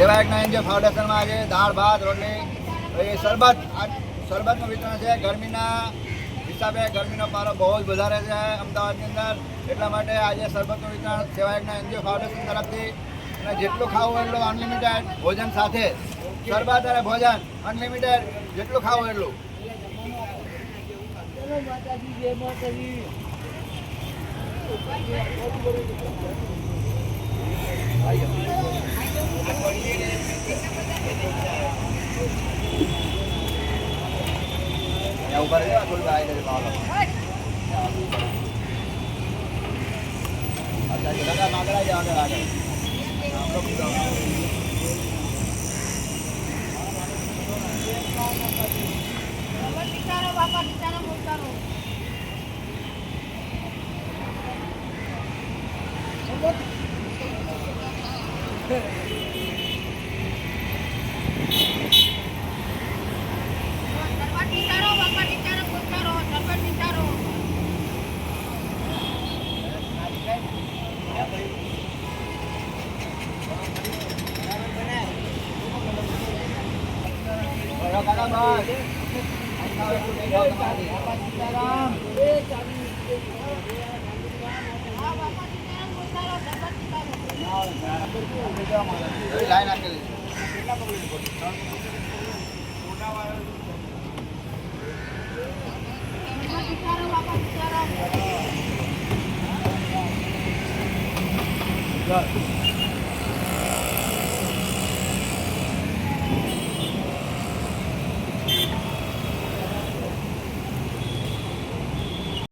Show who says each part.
Speaker 1: સેવાયજ્ઞ NGO ફાઉન્ડેશનમાં આજે દાળ ભાત રોટલી એ શરબતનું વિતરણ છે. ગરમીના હિસાબે ગરમીનો પારો બહુ જ વધારે છે અમદાવાદની અંદર, એટલા માટે આજે શરબતનું વિતરણ સેવાયજ્ઞ એનજીઓ ફાઉન્ડેશન તરફથી, અને જેટલું ખાવું એટલું અનલિમિટેડ ભોજન સાથે શરબત અને ભોજન અનલિમિટેડ, જેટલું ખાવું એટલું. ઉપર થોડી આવી જશે માલો. અચ્છા આગળ આવી જાવ, આગળ
Speaker 2: બાપા બિચારો મોટારો
Speaker 1: લાઈન આપેલી છે.